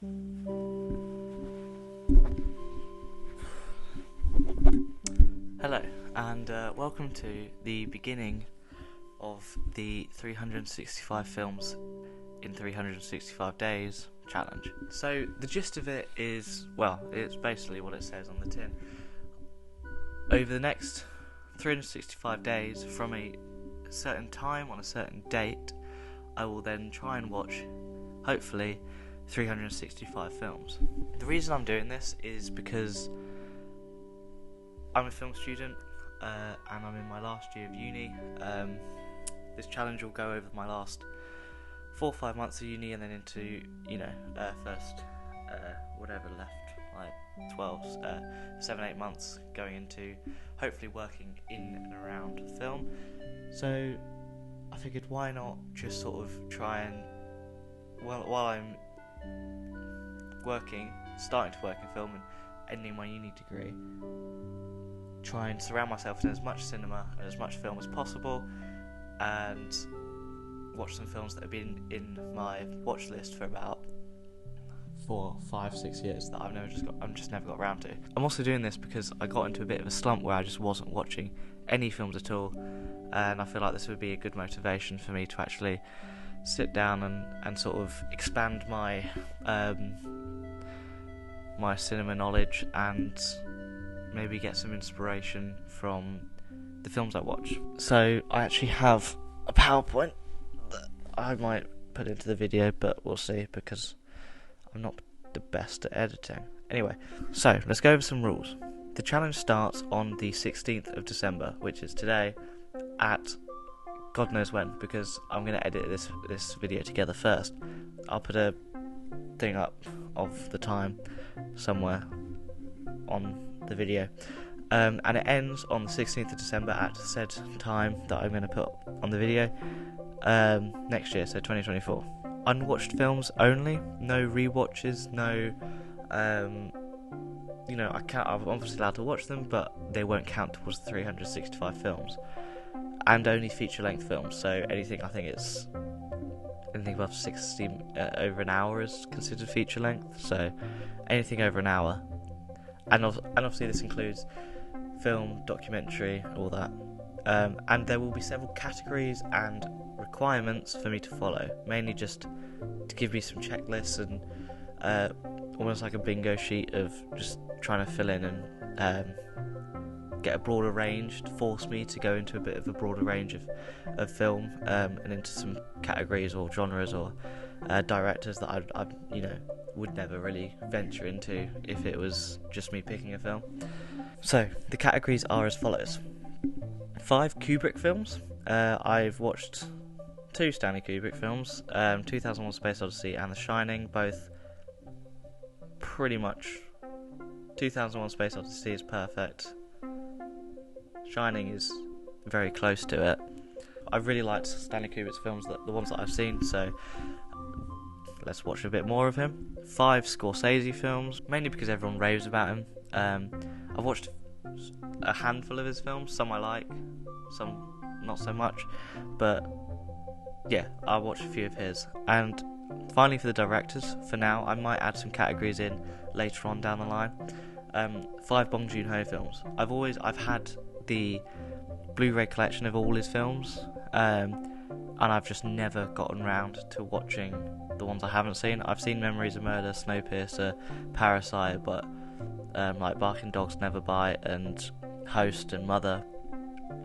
Hello, and welcome to the beginning of the 365 films in 365 days challenge. So the gist of it is, well, it's basically what it says on the tin. Over the next 365 days, from a certain time on a certain date, I will then try and watch, hopefully, 365 films. The reason I'm doing this is because I'm a film student, and I'm in my last year of uni. This challenge will go over my last 4 or 5 months of uni, and then into, first, whatever left, like 7, 8 months going into hopefully working in and around film. So I figured, why not just sort of try and, while I'm starting to work in film and ending my uni degree, try and surround myself in as much cinema and as much film as possible, and watch some films that have been in my watch list for about 4, 5, 6 years that I've just never got around to. I'm also doing this because I got into a bit of a slump where I just wasn't watching any films at all, and I feel like this would be a good motivation for me to actually sit down and sort of expand my my cinema knowledge and maybe get some inspiration from the films I watch. So I actually have a PowerPoint that I might put into the video, but we'll see, because I'm not the best at editing. Anyway, so let's go over some rules. The challenge starts on the 16th of December, which is today, at God knows when, because I'm going to edit this video together first. I'll put a thing up of the time somewhere on the video, and it ends on the 16th of December at said time that I'm going to put on the video next year, so 2024. Unwatched films only, no rewatches, no I'm obviously allowed to watch them, but they won't count towards the 365 films, and only feature length films. So anything above 60 over an hour is considered feature length, so anything over an hour. And obviously this includes film, documentary, all that. And there will be several categories and requirements for me to follow, mainly just to give me some checklists and almost like a bingo sheet of just trying to fill in and get a broader range, to force me to go into a bit of a broader range of film, and into some categories or genres or directors that I would never really venture into if it was just me picking a film. So the categories are as follows: 5 Kubrick films. I've watched 2 Stanley Kubrick films, 2001: Space Odyssey and The Shining, both pretty much. 2001: Space Odyssey is perfect. Shining is very close to it. I really liked Stanley Kubrick's films, the ones that I've seen, so let's watch a bit more of him. 5 Scorsese films, mainly because everyone raves about him. I've watched a handful of his films, some I like, some not so much, but yeah, I'll watch a few of his. And finally, for the directors, for now, I might add some categories in later on down the line. 5 Bong Joon-ho films. I've had the Blu-ray collection of all his films, and I've just never gotten round to watching the ones I haven't seen. I've seen Memories of Murder, Snowpiercer, Parasite, but like Barking Dogs Never Bite and Host and Mother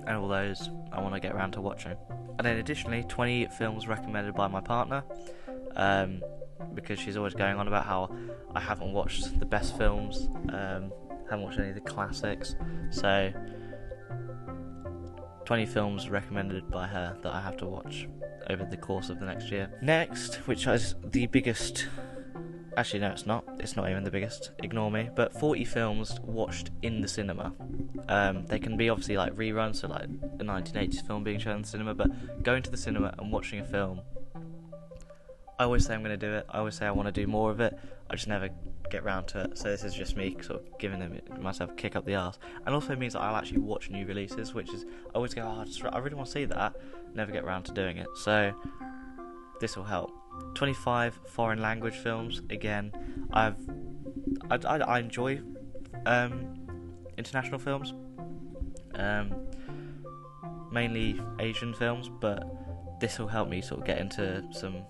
and all those I want to get around to watching. And then additionally, 20 films recommended by my partner, because she's always going on about how I haven't watched the best films, haven't watched any of the classics, so 20 films recommended by her that I have to watch over the course of the next year. Next, which is the biggest, actually no, it's not even the biggest, ignore me, but 40 films watched in the cinema. They can be obviously like reruns, so like a 1980s film being shown in the cinema, but going to the cinema and watching a film, I always say I'm going to do it, I always say I want to do more of it, I just never get round to it. So this is just me sort of giving myself a kick up the arse, and also means that I'll actually watch new releases, which is, I always go, I really want to see that, never get round to doing it, so this will help. 25 foreign language films. Again, I enjoy international films, mainly Asian films, but this will help me sort of get into some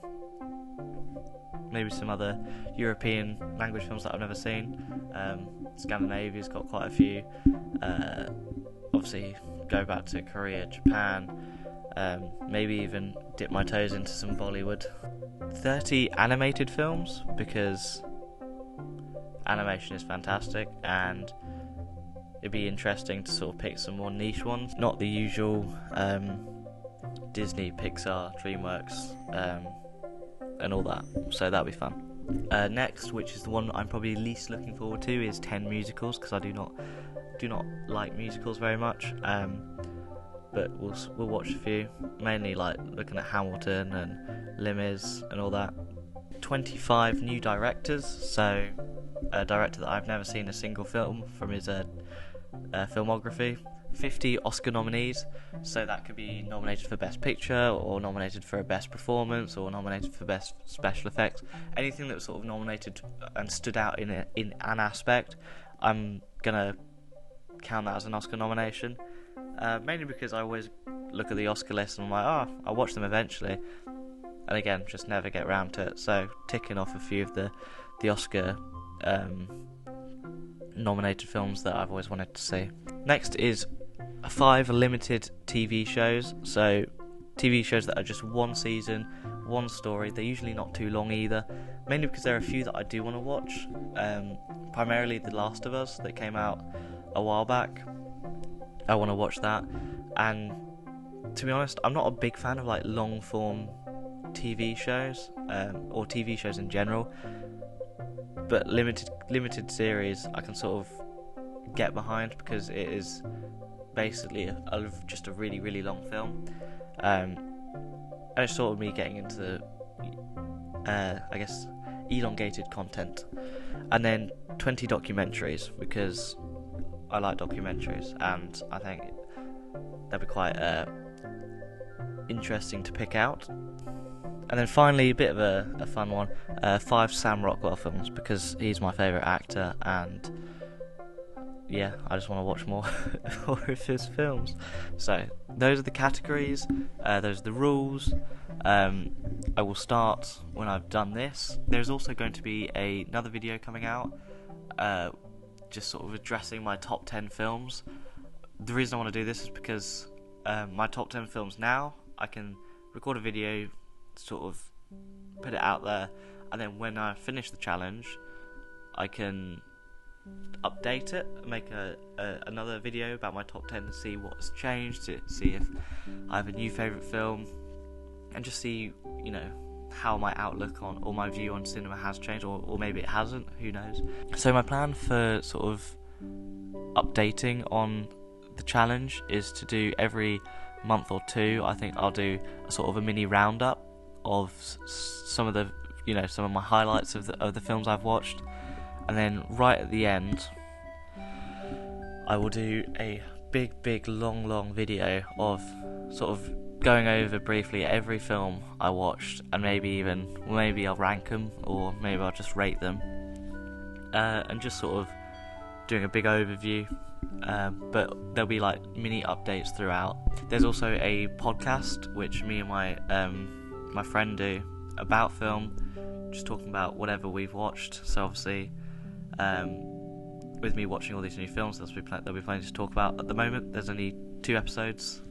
other European language films that I've never seen. Scandinavia's got quite a few. Obviously, go back to Korea, Japan, maybe even dip my toes into some Bollywood. 30 animated films, because animation is fantastic, and it'd be interesting to sort of pick some more niche ones, not the usual Disney, Pixar, DreamWorks, and all that. So that'll be fun. Next, which is the one I'm probably least looking forward to, is 10 musicals, because I do not like musicals very much. But we'll watch a few, mainly like looking at Hamilton and Les Mis and all that. 25 new directors, so a director that I've never seen a single film from his filmography. 50 Oscar nominees, so that could be nominated for Best Picture, or nominated for a Best Performance, or nominated for Best Special Effects. Anything that was sort of nominated and stood out in an aspect, I'm gonna count that as an Oscar nomination. Mainly because I always look at the Oscar list and I'm like, I'll watch them eventually, and again, just never get around to it. So ticking off a few of the Oscar nominated films that I've always wanted to see. Next is 5 limited TV shows, so TV shows that are just one season, one story. They're usually not too long either, mainly because there are a few that I do want to watch, primarily The Last of Us that came out a while back. I want to watch that, and to be honest, I'm not a big fan of like long form TV shows, or TV shows in general, but limited series I can sort of get behind, because it is basically just a really, really long film, and it's sort of me getting into I guess elongated content. And then 20 documentaries, because I like documentaries, and I think they'll be quite interesting to pick out. And then finally, a bit of a fun one, 5 Sam Rockwell films, because he's my favourite actor, and yeah, I just want to watch more of his films. So those are the categories, those are the rules. I will start when I've done this. There's also going to be another video coming out, just sort of addressing my top 10 films. The reason I want to do this is because my top 10 films now, I can record a video, sort of put it out there, and then when I finish the challenge, I can update it, make another video about my top 10 to see what's changed, to see if I have a new favourite film, and just see, you know, how my outlook on, or my view on cinema has changed, or maybe it hasn't, who knows. So my plan for sort of updating on the challenge is to do every month or two. I think I'll do a sort of a mini roundup of some of the, you know, some of my highlights of the films I've watched, and then right at the end I will do a big long video of sort of going over briefly every film I watched, and maybe I'll rank them, or maybe I'll just rate them, and just sort of doing a big overview, but there'll be like mini updates throughout. There's also a podcast which me and my friend do about film, just talking about whatever we've watched. So obviously, with me watching all these new films, there'll be plenty to talk about. At the moment, there's only 2 episodes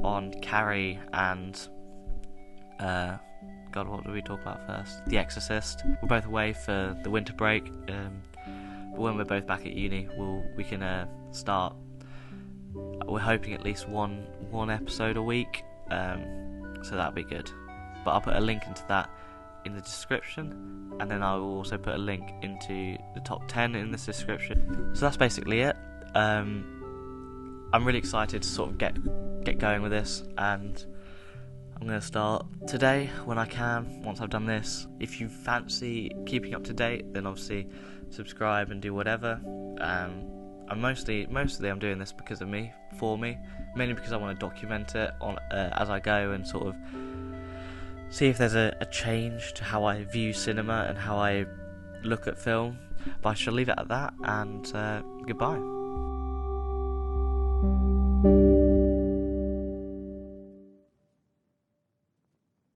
on Carrie and God, what did we talk about first? The Exorcist. We're both away for the winter break, but when we're both back at uni, we can start. We're hoping at least one episode a week, so that'll be good. But I'll put a link into that in the description, and then I will also put a link into the top 10 in this description. So that's basically it. I'm really excited to sort of get going with this, and I'm going to start today when I can, once I've done this. If you fancy keeping up to date, then obviously subscribe and do whatever. I'm mostly I'm doing this because of me, for me, mainly because I want to document it on as I go, and sort of see if there's a change to how I view cinema and how I look at film. But I shall leave it at that, and goodbye.